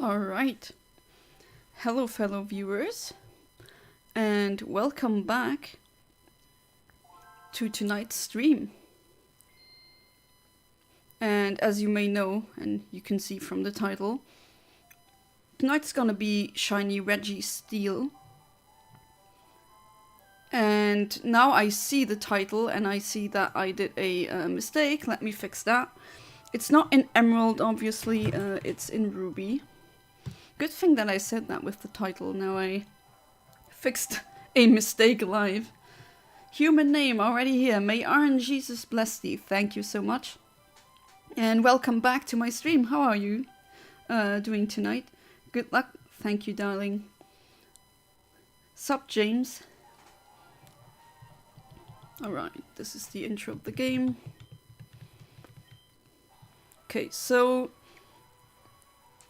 Alright. Hello fellow viewers, and welcome back to tonight's stream. And as you may know, and you can see from the title, tonight's gonna be shiny Registeel. And now I see the title and I see that I did a mistake. Let me fix that. It's not in Emerald, obviously, it's in Ruby. Good thing that I said that with the title. Now I fixed a mistake live. Human name already here. May RNG bless thee. Thank you so much. And welcome back to my stream. How are you doing tonight? Good luck. Thank you, darling. Sup, James? Alright, this is the intro of the game. Okay, so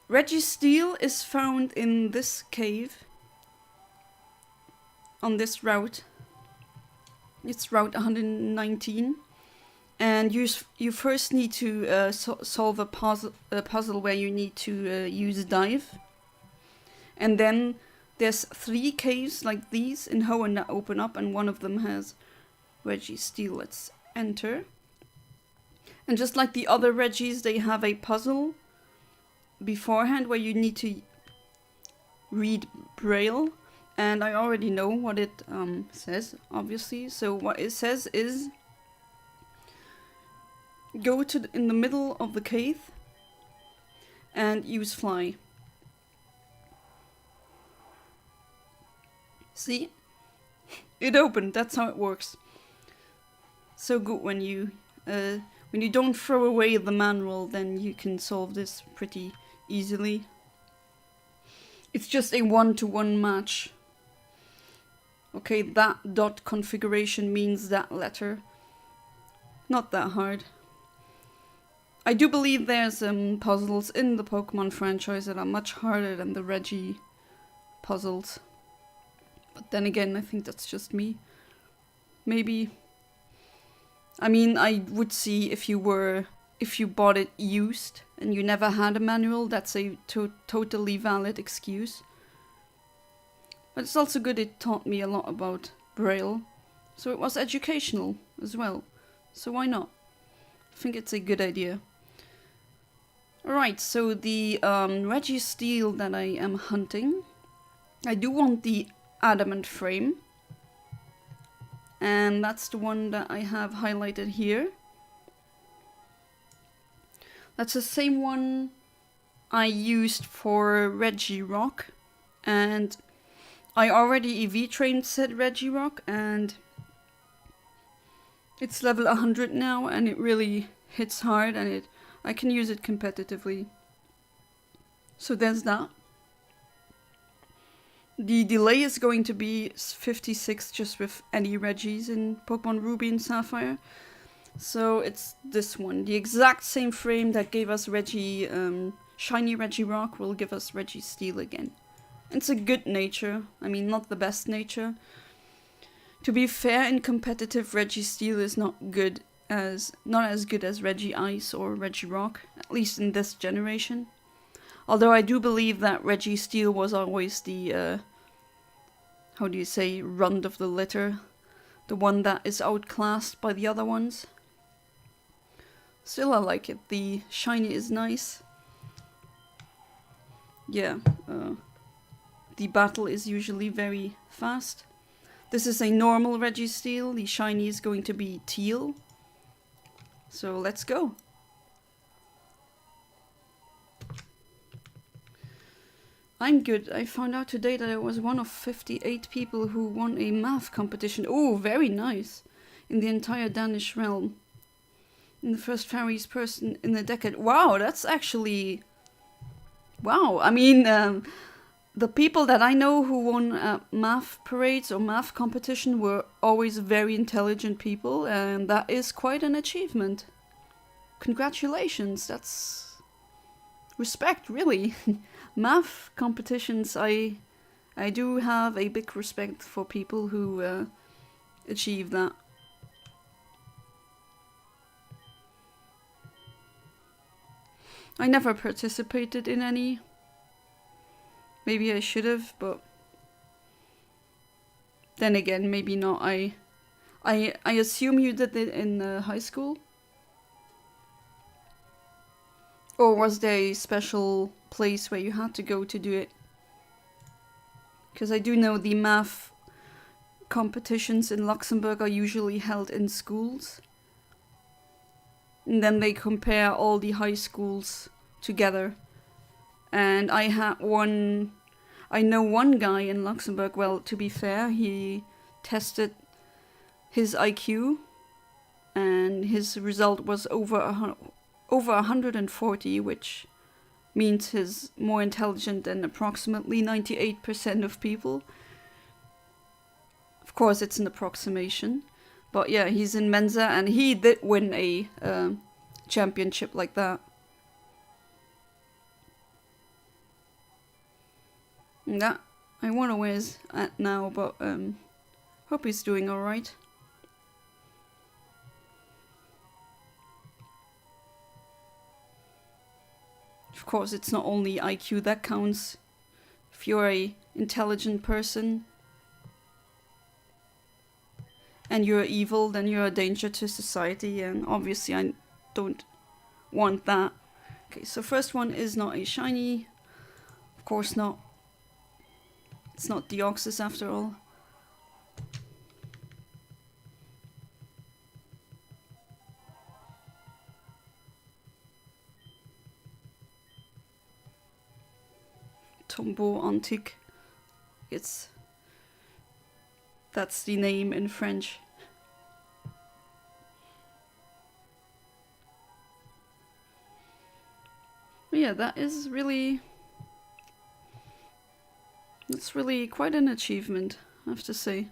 Registeel is found in this cave on this route. It's route 119, and you first need to solve a puzzle where you need to use dive, and then there's 3 caves like these in Hoenn that open up, and one of them has Registeel. Let's enter. And just like the other Regis, they have a puzzle beforehand where you need to read Braille. And I already know what it says, obviously. So what it says is go to in the middle of the cave and use fly. See? It opened. That's how it works. So good when you don't throw away the manual, then you can solve this pretty easily. It's just a 1-to-1 match. Okay, that dot configuration means that letter. Not that hard. I do believe there's puzzles in the Pokemon franchise that are much harder than the Regi puzzles. But then again, I think that's just me. Maybe. I mean, I would see if you bought it used and you never had a manual, that's a totally valid excuse. But it's also good it taught me a lot about Braille, so it was educational as well. So why not? I think it's a good idea. Alright, so the Registeel that I am hunting, I do want the adamant frame. And that's the one that I have highlighted here. That's the same one I used for Regirock. And I already EV trained said Regirock, and it's level 100 now, and it really hits hard, and I can use it competitively. So there's that. The delay is going to be 56 just with any Regis in Pokemon Ruby and Sapphire. So it's this one. The exact same frame that gave us shiny Regirock will give us Registeel again. It's a good nature. I mean, not the best nature. To be fair, in competitive, Registeel is not as good as Regice or Regirock, at least in this generation. Although I do believe that Registeel was always the, how do you say, runt of the litter. The one that is outclassed by the other ones. Still, I like it. The shiny is nice. Yeah, the battle is usually very fast. This is a normal Registeel. The shiny is going to be teal. So let's go. I'm good. I found out today that I was one of 58 people who won a math competition. Oh, very nice. In the entire Danish realm. In the first fairies person in a decade. Wow, that's actually... Wow, I mean, the people that I know who won math parades or math competition were always very intelligent people, and that is quite an achievement. Congratulations, that's... respect, really. Math competitions, I do have a big respect for people who achieve that. I never participated in any Maybe I should have, but then again, maybe not. I assume you did it in high school? Or was there a special place where you had to go to do it? Because I do know the math competitions in Luxembourg are usually held in schools. And then they compare all the high schools together. And I know one guy in Luxembourg, well, to be fair, he tested his IQ and his result was over 140, which means he's more intelligent than approximately 98% of people. Of course, it's an approximation. But yeah, he's in Mensa and he did win a championship like that. And that, I wonder where he's at now, but hope he's doing alright. Of course, it's not only IQ that counts. If you're a intelligent person and you're evil, then you're a danger to society, and obviously I don't want that. Okay, so first one is not a shiny. Of course not. It's not Deoxys after all. Tombeau Antique. That's the name in French. But yeah, that's really quite an achievement, I have to say.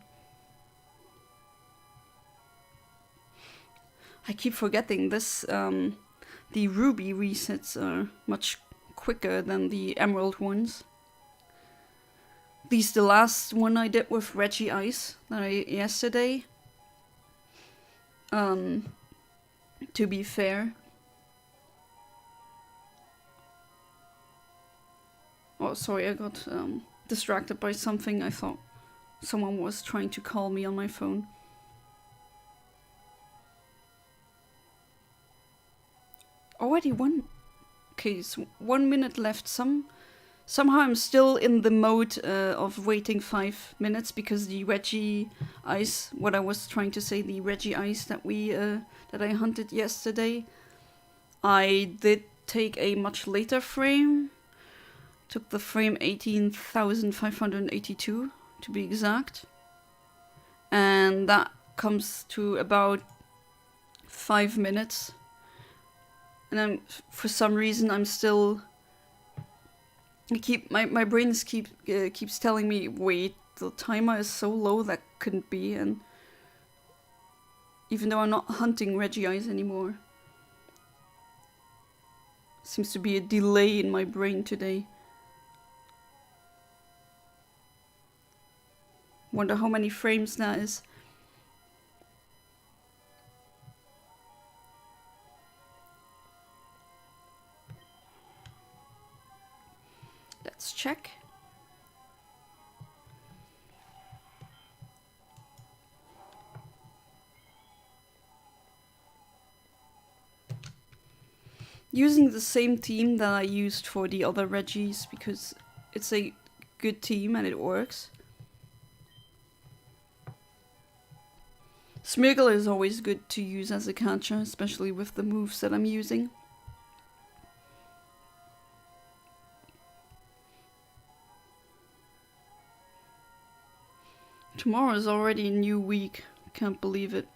I keep forgetting this. The Ruby resets are much quicker than the Emerald ones. At least the last one I did with Regice yesterday. To be fair. Oh, sorry, I got distracted by something. I thought someone was trying to call me on my phone. Already one. Okay, so 1 minute left. Somehow I'm still in the mode of waiting 5 minutes because the Regice, what I was trying to say, the Regice that I hunted yesterday, I did take a much later frame. Took the frame 18,582 to be exact. And that comes to about 5 minutes. And for some reason I'm still... My brain keeps telling me, wait, the timer is so low that couldn't be. And even though I'm not hunting Regice anymore. Seems to be a delay in my brain today. Wonder how many frames that is. Let's check. Using the same team that I used for the other Regis because it's a good team and it works. Smeargle is always good to use as a catcher, especially with the moves that I'm using. Tomorrow is already a new week. Can't believe it.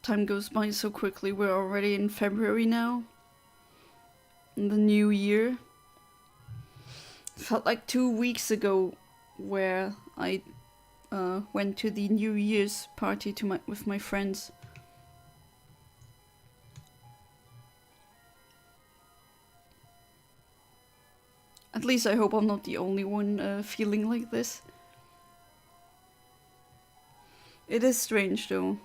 Time goes by so quickly. We're already in February now. In the new year. Felt like 2 weeks ago where I went to the New Year's party with my friends. At least I hope I'm not the only one feeling like this. It is strange though.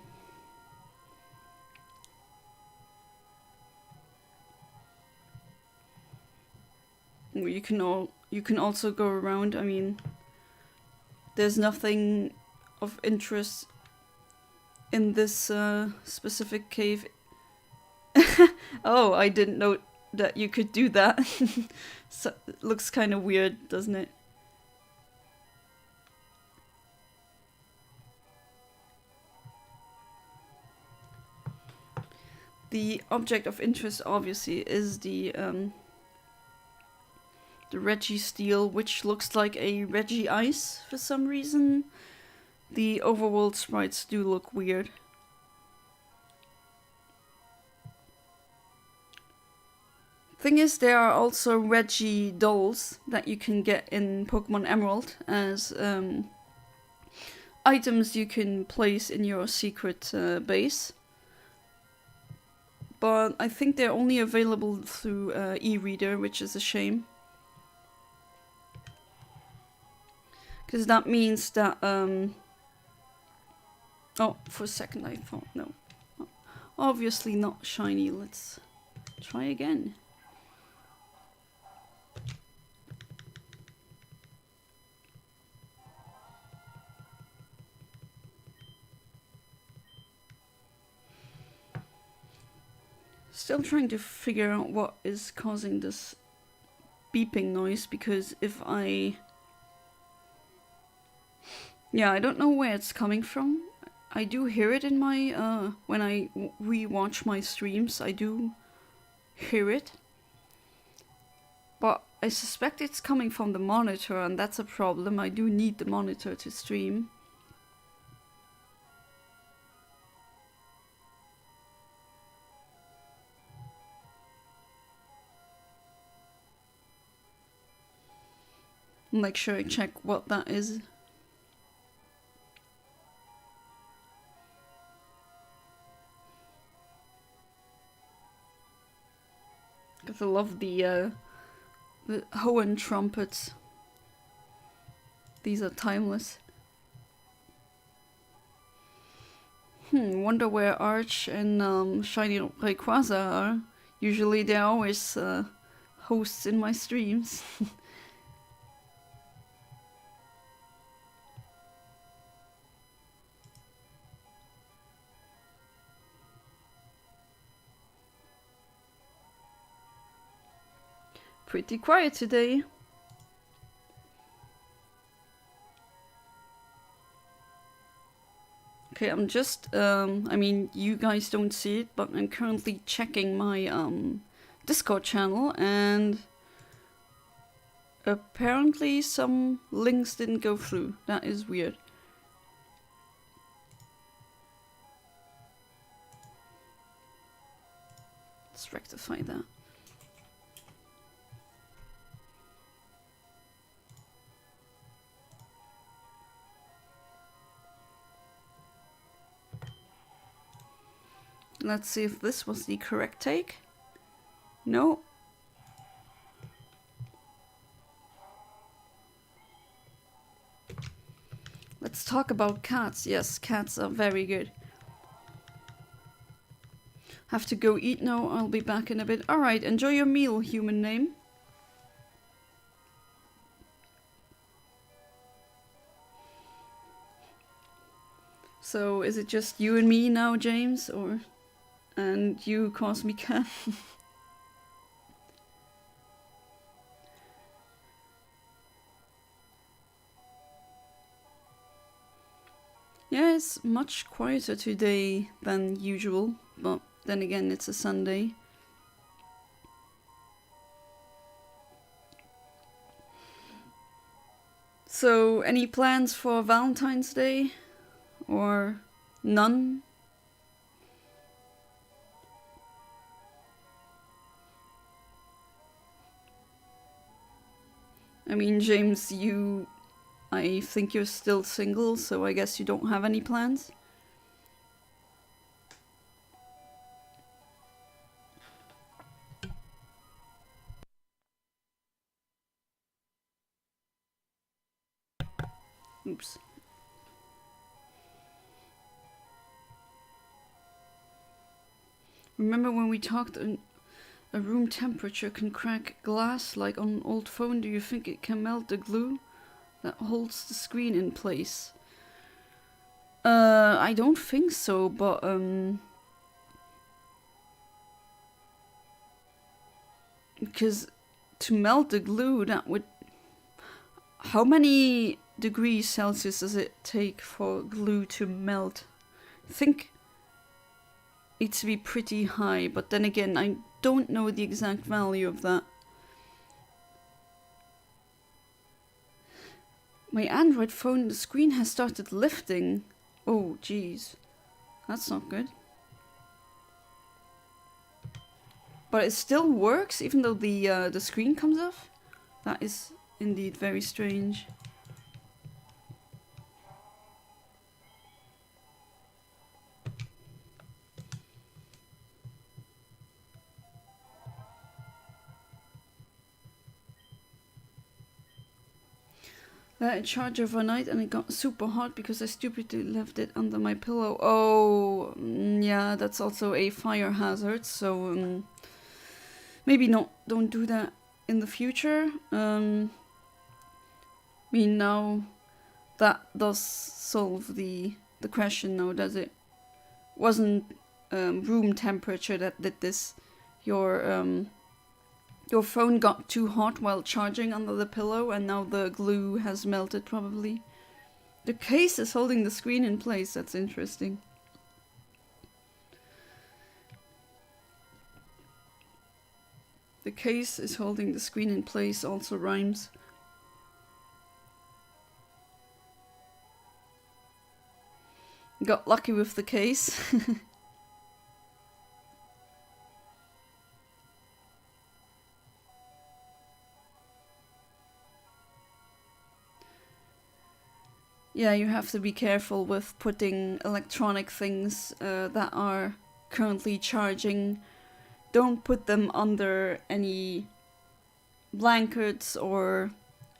you can also go around. I mean, there's nothing of interest in this specific cave. Oh, I didn't know that you could do that. So, it looks kind of weird, doesn't it? The object of interest, obviously, is the Registeel, which looks like a Regice for some reason. The overworld sprites do look weird. Thing is, there are also Reggie dolls that you can get in Pokemon Emerald as items you can place in your secret base. But I think they're only available through e-reader, which is a shame. Because that means that, oh, for a second I thought, no. Obviously not shiny, let's try again. Still trying to figure out what is causing this beeping noise, because if I... Yeah, I don't know where it's coming from. I do hear it in my, when I re-watch my streams, I do hear it. But I suspect it's coming from the monitor, and that's a problem. I do need the monitor to stream. Make sure I check what that is. Because I love the Hoenn trumpets. These are timeless. Wonder where Arch and Shiny Rayquaza are. Usually they're always hosts in my streams. Pretty quiet today. Okay, I'm just, I mean, you guys don't see it, but I'm currently checking my Discord channel, and apparently some links didn't go through. That is weird. Let's rectify that. Let's see if this was the correct take. No. Let's talk about cats. Yes, cats are very good. Have to go eat now. I'll be back in a bit. Alright, enjoy your meal, human name. So, is it just you and me now, James? Or... And you, Cosmic Cat? Yeah, it's much quieter today than usual, but then again, it's a Sunday. So, any plans for Valentine's Day? Or none? I mean, James, I think you're still single, so I guess you don't have any plans? Oops. Remember when we talked A room temperature can crack glass like on an old phone. Do you think it can melt the glue that holds the screen in place? I don't think so, but because to melt the glue, that would... How many degrees Celsius does it take for glue to melt? I think it's to be pretty high, but then again, I don't know the exact value of that. My Android phone, the screen has started lifting. Oh, jeez. That's not good. But it still works, even though the screen comes off? That is indeed very strange. Let it charge overnight and it got super hot because I stupidly left it under my pillow. Oh, yeah, that's also a fire hazard, so maybe don't do that in the future. I mean, now that does solve the question, though, does it? Wasn't room temperature that did this. Your phone got too hot while charging under the pillow, and now the glue has melted, probably. The case is holding the screen in place. That's interesting. The case is holding the screen in place also rhymes. Got lucky with the case. Yeah, you have to be careful with putting electronic things that are currently charging. Don't put them under any blankets or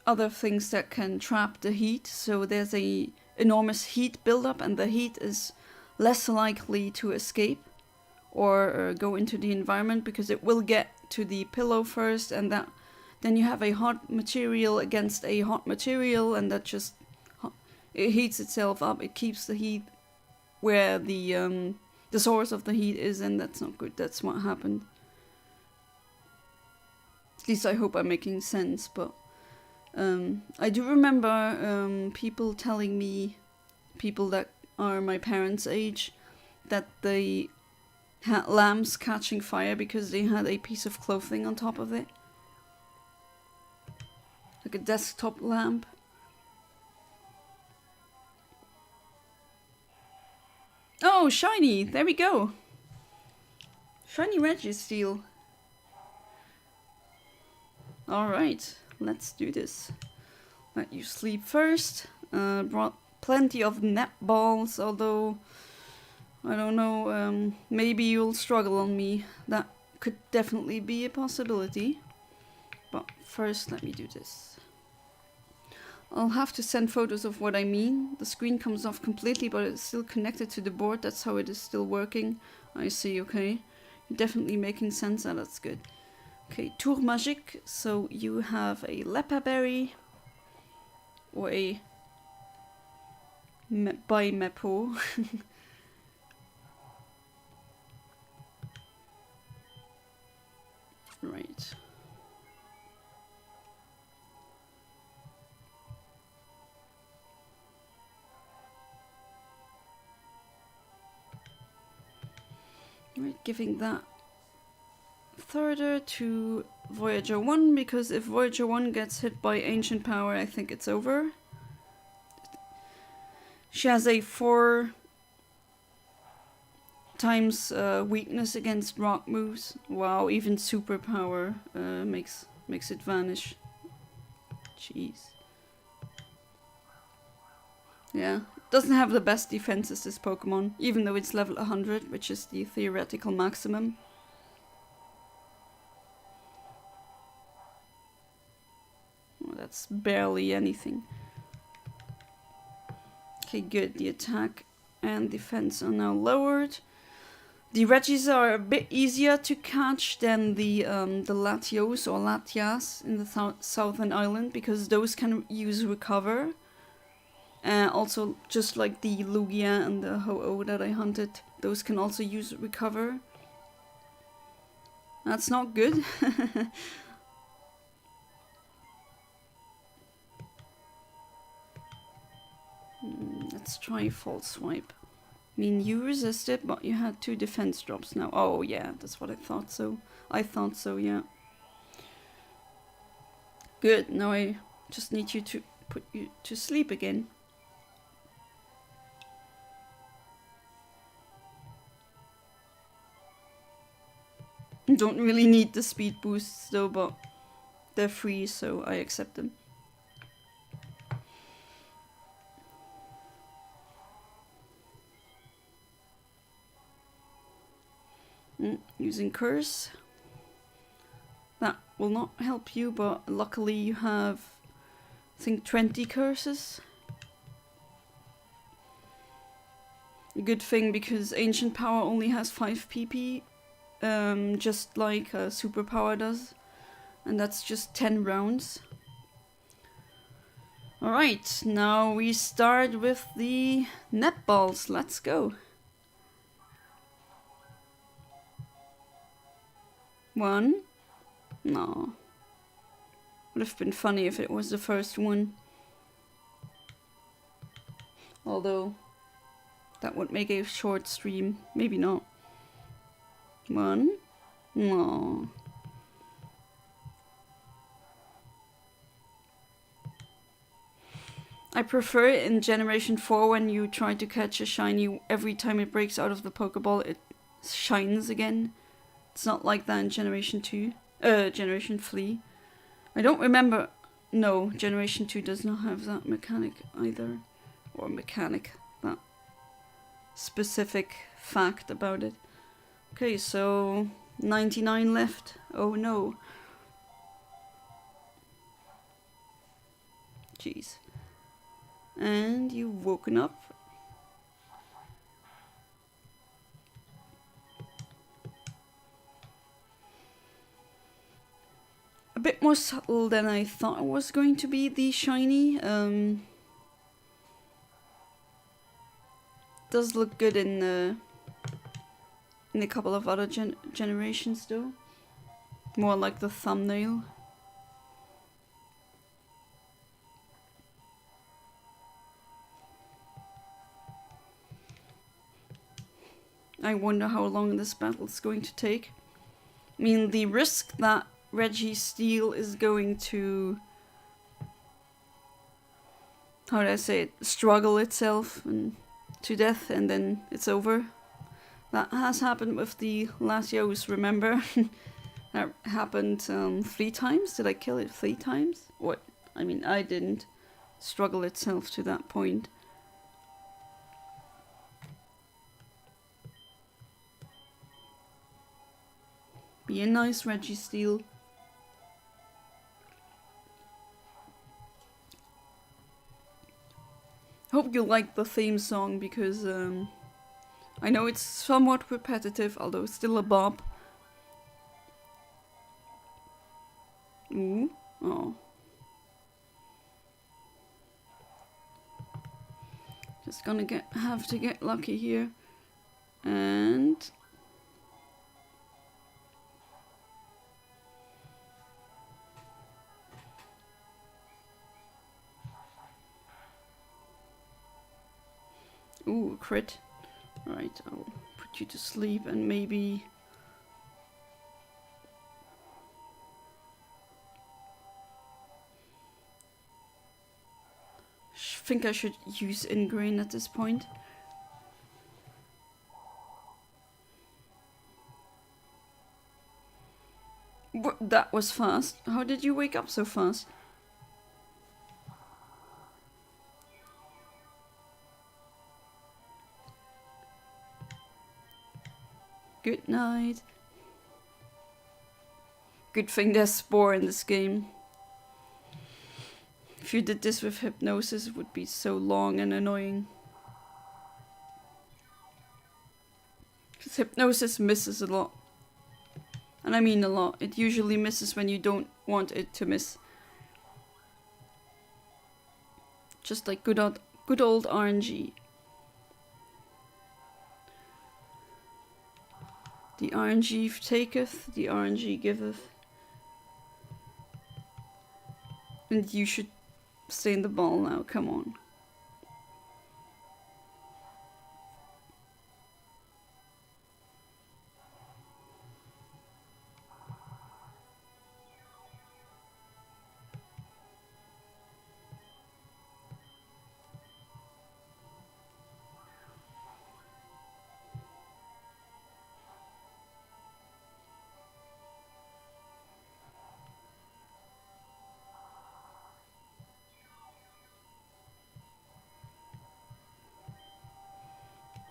other things that can trap the heat. So there's a enormous heat buildup, and the heat is less likely to escape or go into the environment because it will get to the pillow first, and then you have a hot material against a hot material, and that just... it heats itself up. It keeps the heat where the source of the heat is, and that's not good. That's what happened. At least I hope I'm making sense, but I do remember people telling me, people that are my parents' age, that they had lamps catching fire because they had a piece of clothing on top of it. Like a desktop lamp. Oh, shiny! There we go! Shiny Registeel. Alright, let's do this. Let you sleep first. Brought plenty of netballs, although... I don't know, maybe you'll struggle on me. That could definitely be a possibility. But first, let me do this. I'll have to send photos of what I mean. The screen comes off completely, but it's still connected to the board. That's how it is still working. I see, okay. You're definitely making sense, and that's good. Okay, Tour Magique. So you have a Lepa Berry. Or a... by Mepo. Right. Right, giving that thirder to Voyager 1, because if Voyager 1 gets hit by Ancient Power, I think it's over. She has a 4 times weakness against rock moves. Wow, even superpower makes it vanish. Jeez. Yeah, doesn't have the best defenses, this Pokemon, even though it's level 100, which is the theoretical maximum. Oh, that's barely anything. Okay, good. The attack and defense are now lowered. The Regis are a bit easier to catch than the Latios or Latias in the Southern Island, because those can use Recover. Also, just like the Lugia and the Ho-Oh that I hunted, those can also use Recover. That's not good. Let's try False Swipe. I mean, you resisted, but you had 2 defense drops now. Oh yeah, that's what I thought so. I thought so, yeah. Good, now I just need you to put you to sleep again. Don't really need the speed boosts though, but they're free, so I accept them. Using Curse. That will not help you, but luckily you have, I think, 20 curses. A good thing, because Ancient Power only has 5 PP, just like Superpower does. And that's just 10 rounds. Alright, now we start with the netballs. Let's go. 1. No. Would have been funny if it was the first one. Although, that would make a short stream. Maybe not. 1. No. I prefer it in Generation 4 when you try to catch a shiny, every time it breaks out of the Pokeball it shines again. It's not like that in Generation 2. Generation 3. I don't remember. No, Generation 2 does not have that mechanic either. Or mechanic. That specific fact about it. Okay, so 99 left. Oh no. Jeez. And you've woken up. A bit more subtle than I thought it was going to be, the shiny. Does look good in a couple of other generations though. More like the thumbnail. I wonder how long this battle is going to take. I mean, the risk that Registeel is going to, how do I say it, struggle itself and to death and then it's over. That has happened with the Latios, remember? That happened 3 times. Did I kill it 3 times? What? I mean, I didn't struggle itself to that point. Be a nice Registeel. Hope you like the theme song, because I know it's somewhat repetitive, although it's still a bop. Ooh, oh. Just gonna have to get lucky here. And ooh, crit. Right, I'll put you to sleep and maybe think I should use Ingrain at this point. That was fast. How did you wake up so fast? Good night. Good thing there's Spore in this game. If you did this with Hypnosis, it would be so long and annoying. Hypnosis misses a lot. And I mean a lot. It usually misses when you don't want it to miss. Just like good old RNG. The RNG taketh, the RNG giveth. And you should stay in the ball now, come on.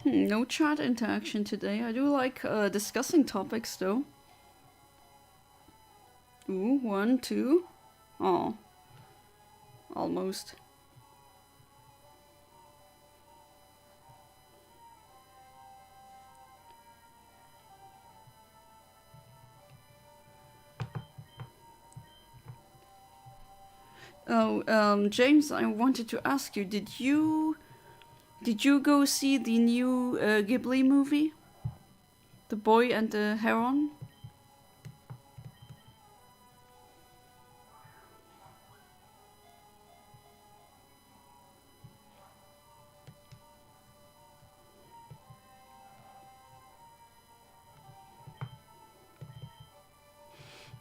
No chat interaction today. I do like discussing topics though. Ooh, 1, 2. Oh. Almost. Oh, James, I wanted to ask you, did you go see the new Ghibli movie? The Boy and the Heron?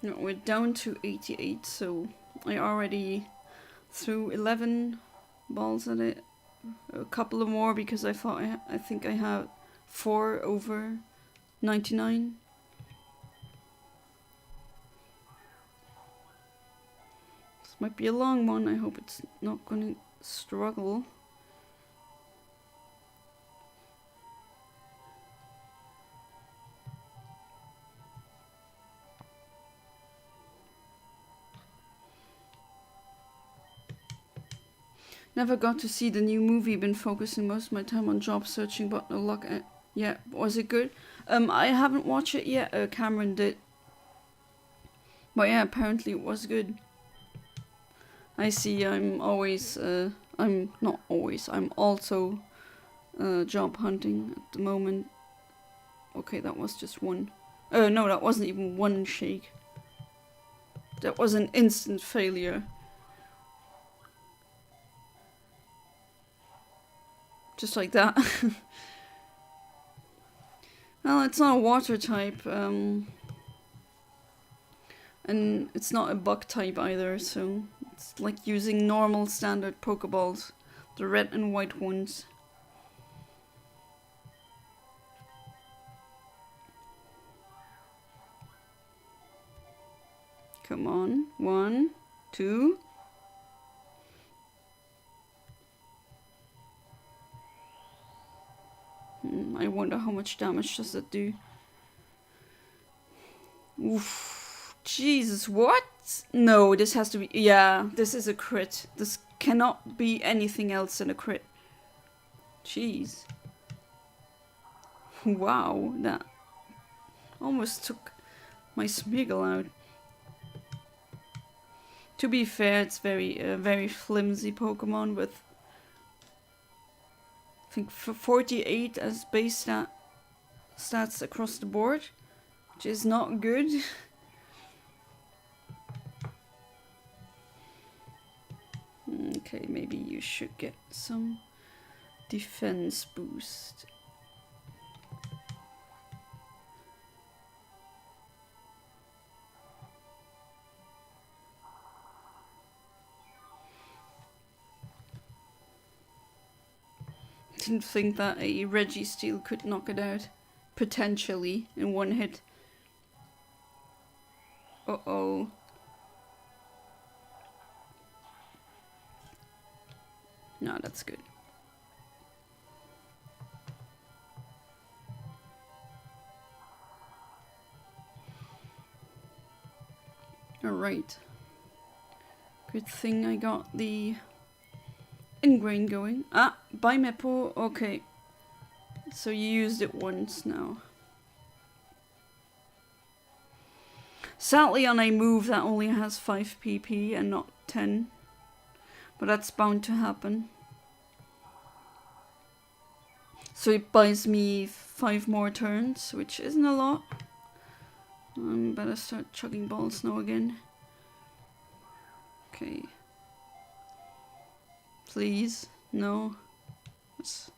No, we're down to 88, so I already threw 11 balls at it. A couple of more because I thought I think I have 4 over 99. This might be a long one. I hope it's not gonna struggle. Never got to see the new movie, been focusing most of my time on job searching, but no luck. Yeah, was it good? I haven't watched it yet, Cameron did. But yeah, apparently it was good. I see, I'm always, I'm not always, I'm also job hunting at the moment. Okay, that was just one. No, that wasn't even one shake. That was an instant failure. Just like that. Well, it's not a water type, and it's not a bug type either, so it's like using normal standard Pokeballs, the red and white ones. Come on, 1, 2. I wonder how much damage does that do. Oof. Jesus, what? No, this has to be... Yeah, this is a crit. This cannot be anything else than a crit. Jeez. Wow, that almost took my Smeagol out. To be fair, it's very flimsy Pokemon with... I think 48 as base stats across the board, which is not good. Okay, maybe you should get some defense boost. Didn't think that a Registeel could knock it out, potentially, in one hit. Uh-oh. No, that's good. Alright. Good thing I got the ingrain going. Ah, Bimepo, okay. So you used it once now. Sadly on a move that only has 5 PP and not 10. But that's bound to happen. So it buys me 5 more turns, which isn't a lot. Better start chugging balls now again. Okay. Please. No. Yes.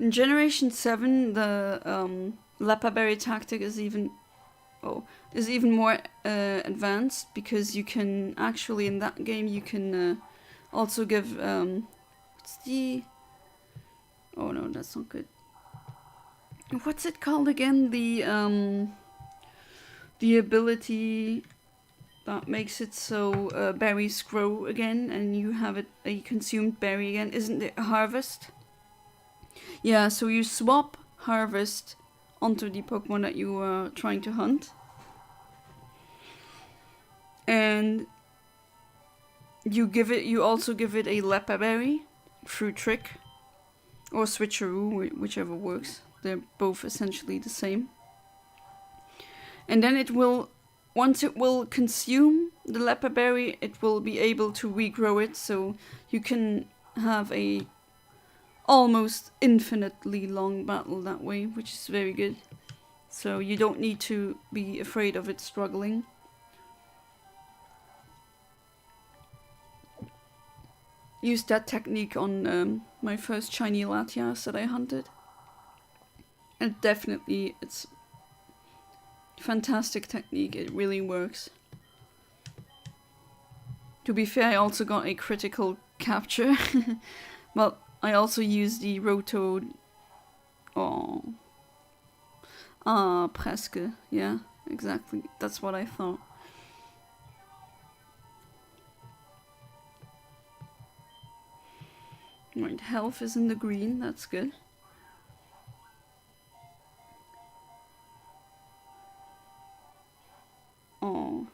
In Generation 7, the Lepaberry tactic is even more advanced, because you can actually, in that game, you can also give what's the... Oh no, that's not good. What's it called again? The ability that makes it so berries grow again and you have a consumed berry again. Isn't it Harvest? Yeah, so you swap Harvest onto the Pokemon that you are trying to hunt. And you also give it a Lepaberry through Trick. Or Switcheroo, whichever works. They're both essentially the same. And then once it will consume the Lepaberry, it will be able to regrow it, so you can have a almost infinitely long battle that way, which is very good. So you don't need to be afraid of it struggling. Used that technique on my first shiny Latias that I hunted. And definitely, it's fantastic technique, it really works. To be fair, I also got a critical capture. Well, I also used the Roto... Oh. Ah, presque. Yeah, exactly. That's what I thought. Right, health is in the green, that's good. Oh.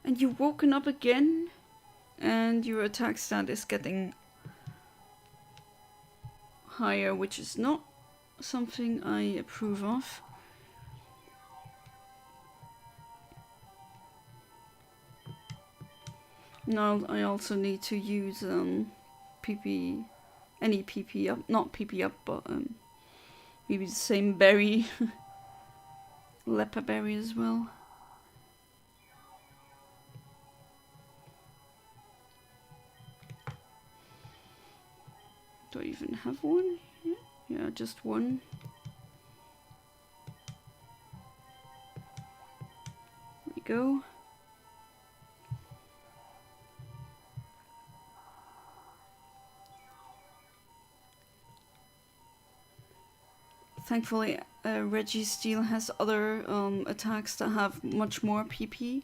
And you've woken up again? And your attack stat is getting higher, which is not something I approve of. Now I also need to use PP, any PP up, not PP up, but maybe the same berry, Lepaberry as well. Do I even have one? Yeah, just one. There we go. Thankfully, Registeel has other attacks that have much more PP.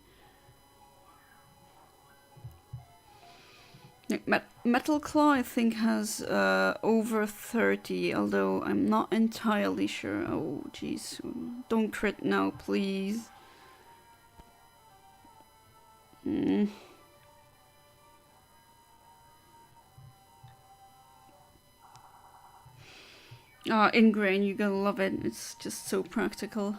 Metal Claw, I think, has over 30, although I'm not entirely sure. Oh, jeez. Don't crit now, please. Ingrain, you're gonna love it. It's just so practical.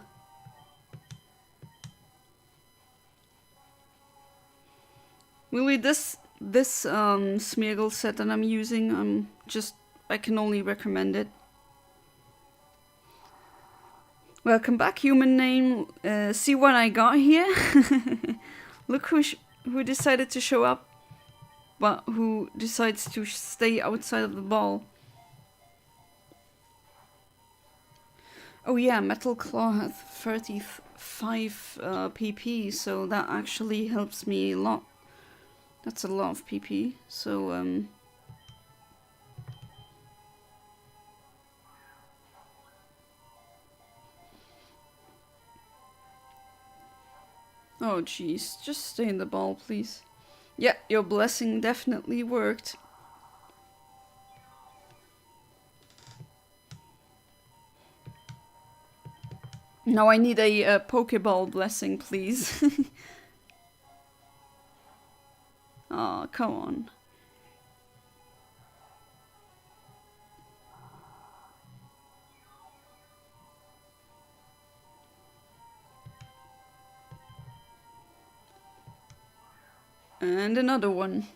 Really, this Smeagol set that I'm using, I can only recommend it. Welcome back, human name. See what I got here? Look who decided to show up, but who decides to stay outside of the ball. Oh yeah, Metal Claw has 35 PP, so that actually helps me a lot. That's a lot of PP, so oh jeez, just stay in the ball, please. Yeah, your blessing definitely worked. Now I need a Pokeball blessing, please. Oh, come on. And another one.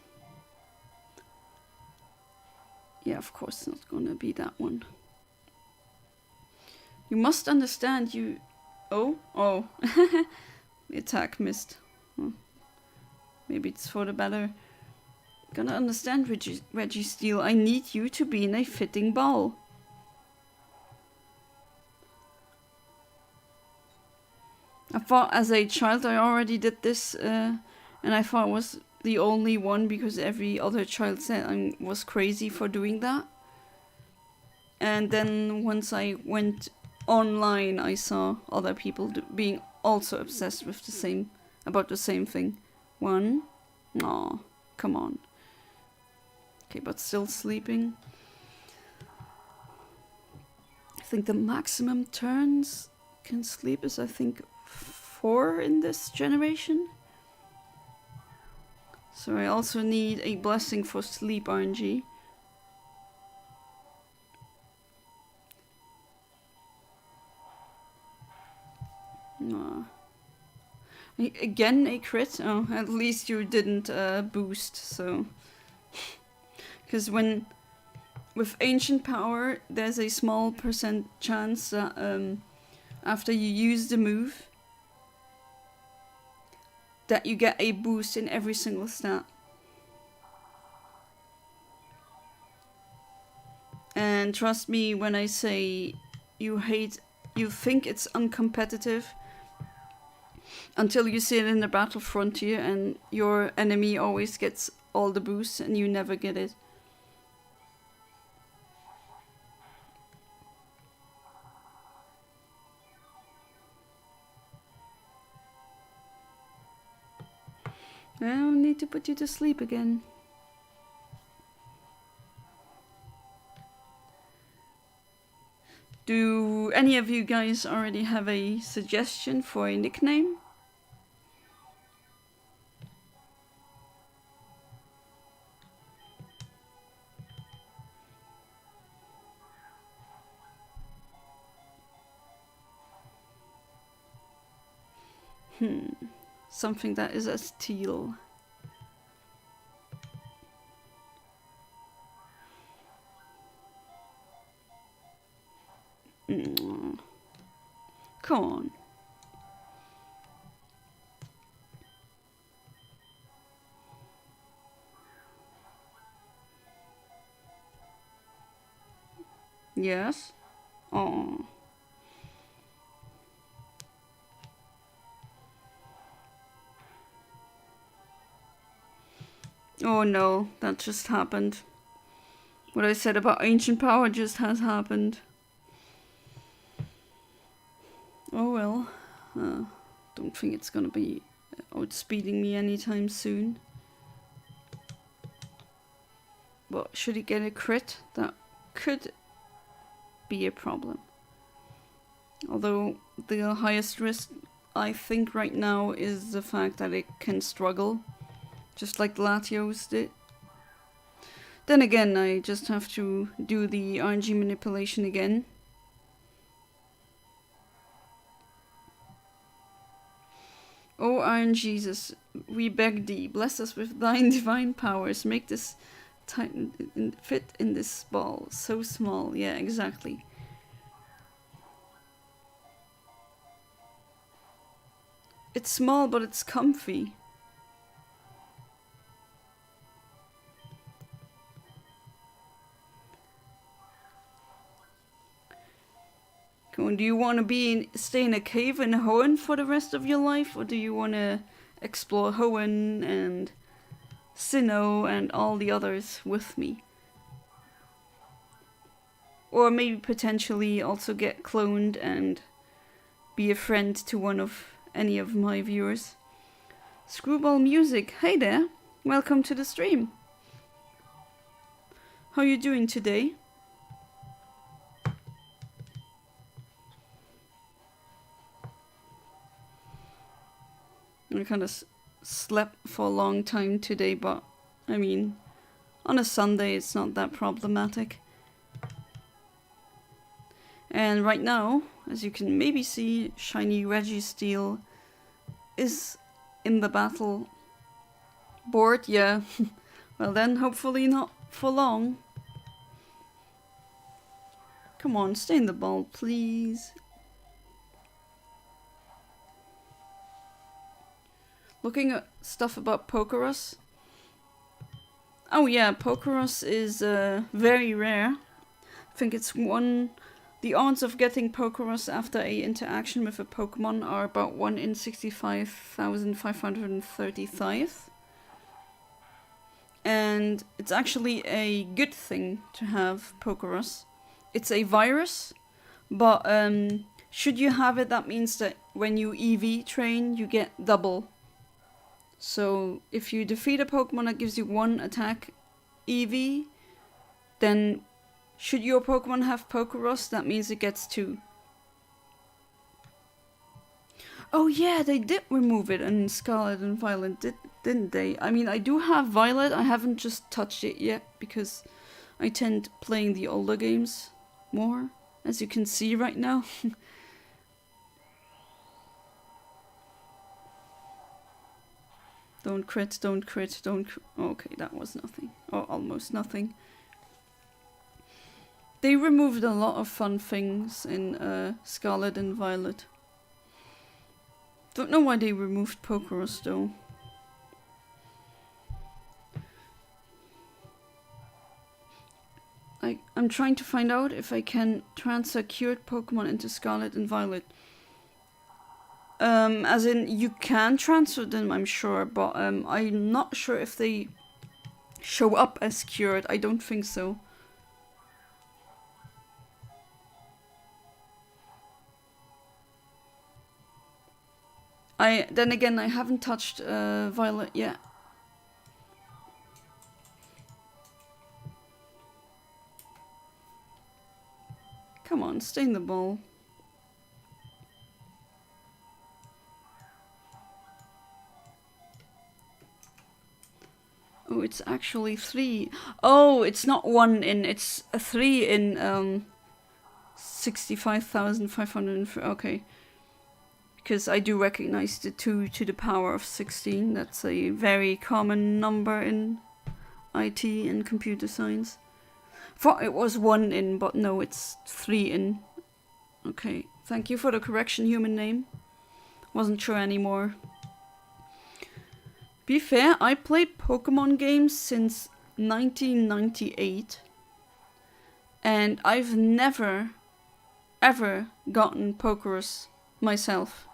Yeah, of course, not gonna be that one. You must understand you... Oh. The attack missed. Maybe it's for the better. Gotta understand, Registeel. I need you to be in a fitting ball. I thought as a child I already did this, and I thought I was the only one because every other child said I was crazy for doing that. And then once I went online, I saw other people being also obsessed with about the same thing. One. Aw, come on. Okay, but still sleeping. I think the maximum turns can sleep is, I think, 4 in this generation. So I also need a blessing for sleep RNG. Again a crit? Oh, at least you didn't boost, so... Because with Ancient Power, there's a small percent chance that after you use the move, that you get a boost in every single stat. And trust me when I say you think it's uncompetitive until you see it in the battle frontier and your enemy always gets all the boosts and you never get it. I need to put you to sleep again. Do any of you guys already have a suggestion for a nickname? Something that is as teal. Come on. Yes? Oh. Oh no, that just happened. What I said about Ancient Power just has happened. Oh well. Don't think it's gonna be outspeeding me anytime soon. But should he get a crit, that could be a problem. Although the highest risk I think right now is the fact that it can struggle. Just like Latios did. Then again, I just have to do the RNG manipulation again. O Iron Jesus, we beg thee, bless us with thine divine powers, make this fit in this ball, so small. Yeah, exactly. It's small, but it's comfy. Do you want to stay in a cave in Hoenn for the rest of your life, or do you want to explore Hoenn and Sinnoh and all the others with me? Or maybe potentially also get cloned and be a friend to any of my viewers. Screwball Music, hey there, welcome to the stream. How are you doing today? I kind of slept for a long time today, but I mean, on a Sunday it's not that problematic. And right now, as you can maybe see, shiny Registeel is in the battle board. Yeah, well then, hopefully not for long. Come on, stay in the ball, please. Looking at stuff about Pokerus. Oh yeah, Pokerus is very rare. I think it's the odds of getting Pokerus after a interaction with a Pokemon are about 1 in 65,535. And it's actually a good thing to have Pokerus. It's a virus, but should you have it, that means that when you EV train, you get double. So if you defeat a Pokemon that gives you 1 attack EV, then should your Pokemon have Pokerus, that means it gets 2. Oh yeah, they did remove it in Scarlet and Violet, didn't they? I mean, I do have Violet, I haven't just touched it yet, because I tend playing the older games more, as you can see right now. Don't crit, don't crit, don't crit. Okay, that was nothing. Or almost nothing. They removed a lot of fun things in Scarlet and Violet. Don't know why they removed Pokerus though. I'm trying to find out if I can transfer cured Pokemon into Scarlet and Violet. As in, you can transfer them, I'm sure, but I'm not sure if they show up as cured. I don't think so. Then again, I haven't touched Violet yet. Come on, stay in the ball. Oh, it's actually 3. Oh, it's not 1 in, it's a 3 in 65,500. Okay. Because I do recognize the 2 to the power of 16. That's a very common number in IT and computer science. Thought it was 1 in, but no, it's 3 in. Okay, thank you for the correction, human name. Wasn't sure anymore. Be fair, I played Pokemon games since 1998. And I've never, ever gotten Pokerus myself.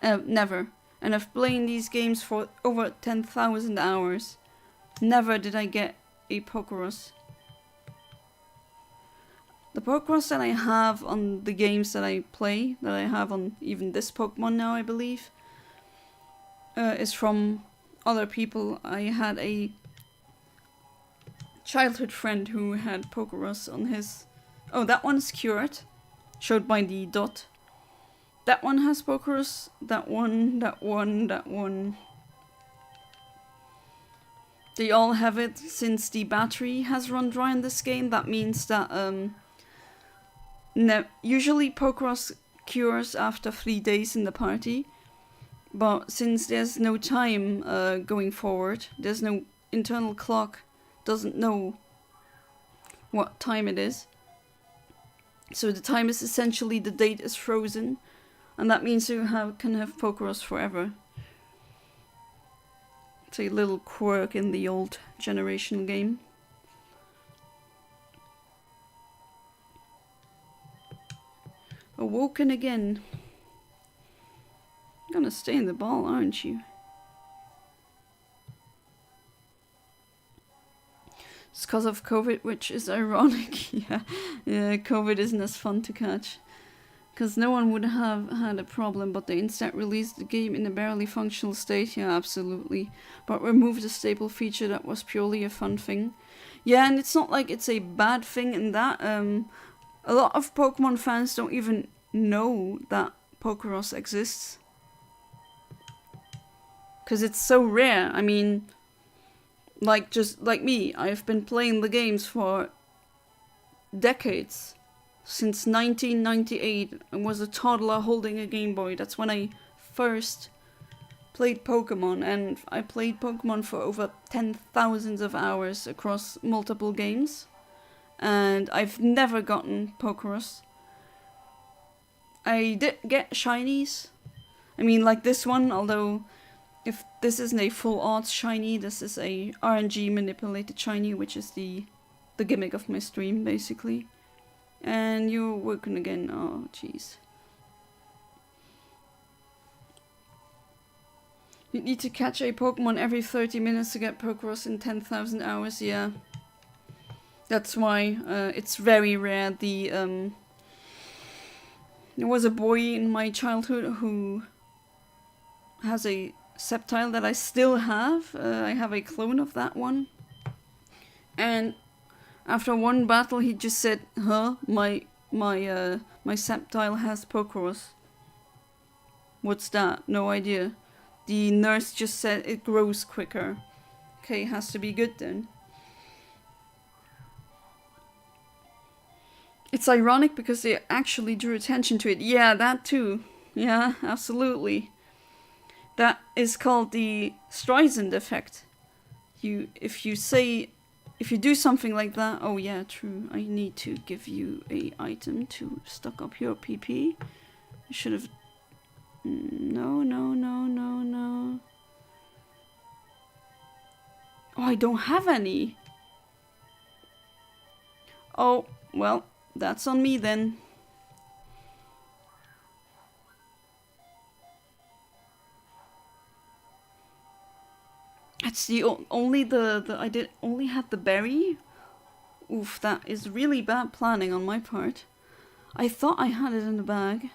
Never. And I've played these games for over 10,000 hours. Never did I get a Pokerus. The Pokerus that I have on the games that I play, that I have on even this Pokemon now, I believe, is from other people. I had a childhood friend who had Pokerus on his... Oh, that one's cured. Showed by the dot. That one has Pokerus. That one, that one, that one. They all have it since the battery has run dry in this game. That means that usually Pokerus cures after 3 days in the party. But since there's no time going forward, there's no internal clock, doesn't know what time it is. So the time is essentially, the date is frozen. And that means you can have Pokerus forever. It's a little quirk in the old generation game. Awoken again. You're gonna stay in the ball, aren't you? It's because of COVID, which is ironic. Yeah, COVID isn't as fun to catch. Because no one would have had a problem, but they instead released the game in a barely functional state. Yeah, absolutely. But removed the staple feature that was purely a fun thing. Yeah, and it's not like it's a bad thing in that. A lot of Pokemon fans don't even know that Pokerus exists. because it's so rare. I mean, like, just like me, I've been playing the games for decades. Since 1998, I was a toddler holding a Game Boy. That's when I first played Pokemon, and I played Pokemon for over 10,000 of hours across multiple games. And I've never gotten Pokeros. I did get shinies. I mean, like this one, although if this isn't a full art shiny, this is a RNG manipulated shiny, which is the gimmick of my stream, basically. And you're working again. Oh, jeez. You need to catch a Pokemon every 30 minutes to get Pokeros in 10,000 hours. Yeah. That's why it's very rare. There was a boy in my childhood who has a Sceptile that I still have. I have a clone of that one. And after one battle, he just said, "Huh, my Sceptile has Pokeros." What's that? No idea. The nurse just said it grows quicker. Okay, has to be good then. It's ironic because they actually drew attention to it. Yeah, that too. Yeah, absolutely. That is called the Streisand effect. If you do something like that, oh yeah, true. I need to give you a item to stock up your PP. I should have. No. Oh, I don't have any. Oh, well, that's on me then. That's the only I did only had the berry. Oof, that is really bad planning on my part. I thought I had it in the bag.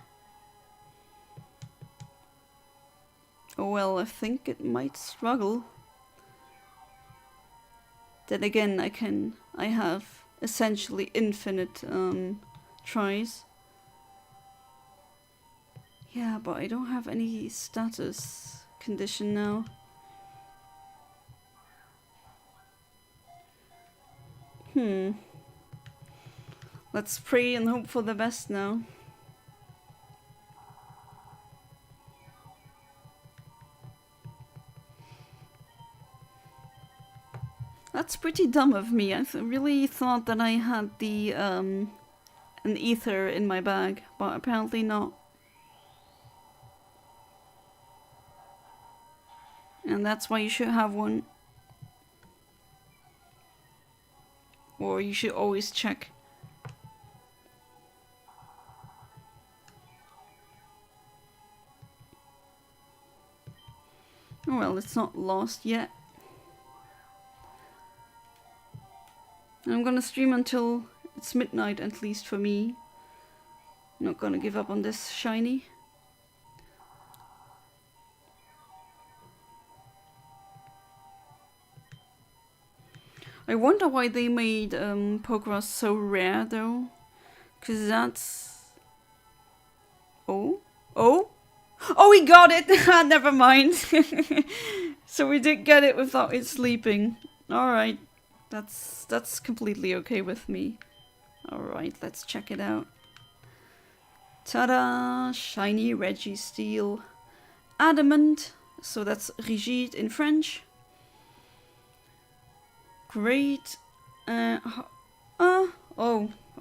Oh well, I think it might struggle. Then again, I have essentially infinite tries. Yeah, but I don't have any status condition now. Let's pray and hope for the best now. That's pretty dumb of me. I really thought that I had the an ether in my bag, but apparently not. And that's why you should have one. Or you should always check. Well, it's not lost yet. I'm gonna stream until it's midnight, at least for me. I'm not gonna give up on this shiny. I wonder why they made Pokeros so rare though. Cause that's... Oh? We got it! Never mind. So we did get it without it sleeping. Alright. That's completely okay with me. Alright, let's check it out. Ta-da! Shiny Registeel. Adamant. So that's Rigide in French. Great. Oh,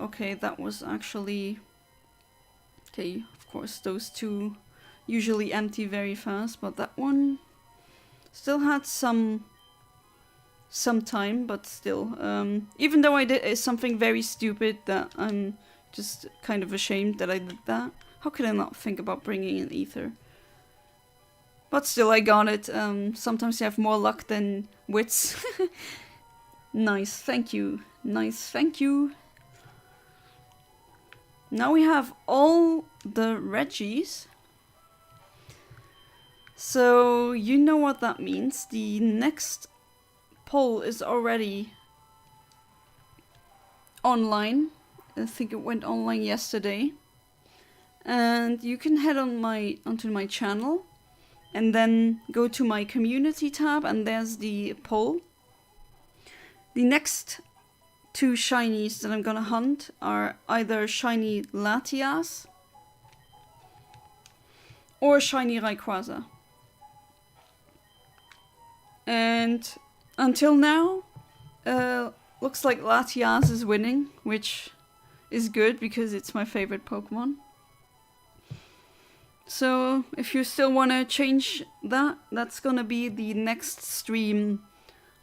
okay, that was actually... Okay, of course, those two usually empty very fast, but that one still had some time, but still. Even though I did something very stupid that I'm just kind of ashamed that I did that. How could I not think about bringing an ether? But still, I got it. Sometimes you have more luck than wits. Nice, thank you. Nice, thank you. Now we have all the Regis. So you know what that means. The next poll is already online. I think it went online yesterday. And you can head on onto my channel and then go to my community tab, and there's the poll. The next 2 shinies that I'm gonna hunt are either shiny Latias or shiny Rayquaza. And until now, looks like Latias is winning, which is good because it's my favorite Pokemon. So if you still want to change that, that's gonna be the next stream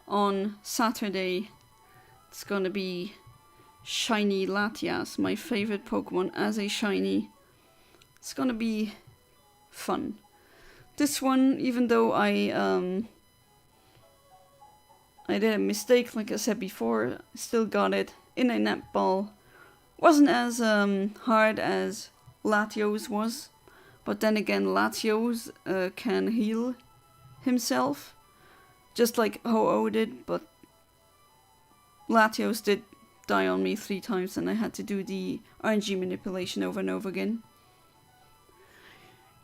on Saturday. It's gonna be shiny Latias, my favorite Pokemon as a shiny. It's gonna be fun. This one, even though I did a mistake, like I said before, still got it in a netball. Wasn't as hard as Latios was, but then again, Latios can heal himself, just like Ho-Oh did, but Latios did die on me 3 times and I had to do the RNG manipulation over and over again.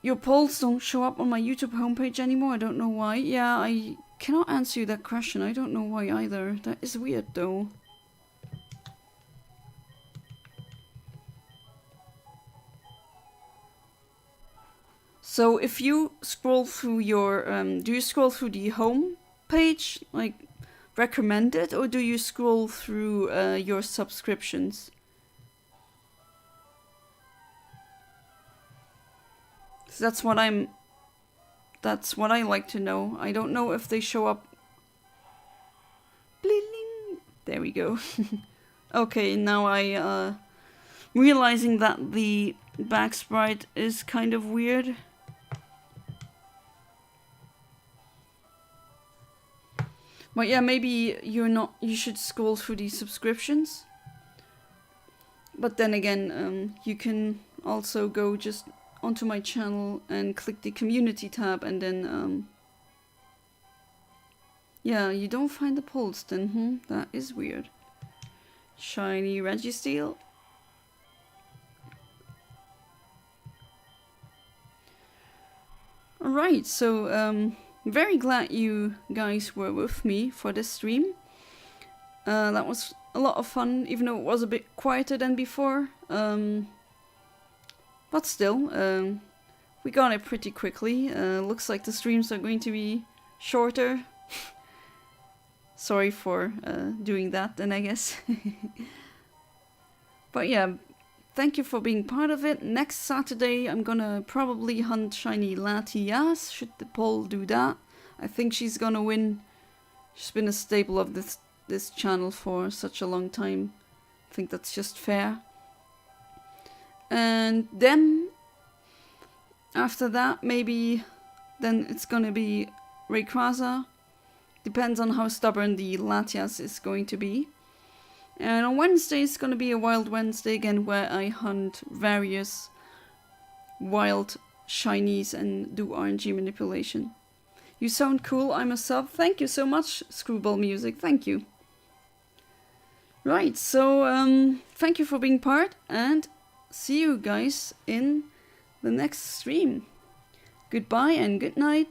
Your polls don't show up on my YouTube homepage anymore, I don't know why. Yeah, I cannot answer you that question, I don't know why either. That is weird though. So if you scroll through your, do you scroll through the home page, like recommended, or do you scroll through your subscriptions? So that's what I like to know. I don't know if they show up. Bling. There we go. Okay, now I realizing that the back sprite is kind of weird. But yeah, maybe you should scroll through these subscriptions. But then again, you can also go just onto my channel and click the community tab, and then yeah, you don't find the polls then, that is weird. Shiny Registeel. Alright, so very glad you guys were with me for this stream. That was a lot of fun, even though it was a bit quieter than before. But still, we got it pretty quickly. Looks like the streams are going to be shorter. Sorry for doing that then, I guess. But yeah, thank you for being part of it. Next Saturday I'm gonna probably hunt shiny Latias, should the poll do that. I think she's gonna win. She's been a staple of this channel for such a long time. I think that's just fair. And then after that, maybe then it's gonna be Rayquaza. Depends on how stubborn the Latias is going to be. And on Wednesday it's gonna be a Wild Wednesday again, where I hunt various wild shinies and do RNG manipulation. You sound cool, I'm a sub. Thank you so much, Screwball Music, thank you. Right, so thank you for being part, and see you guys in the next stream. Goodbye and good night.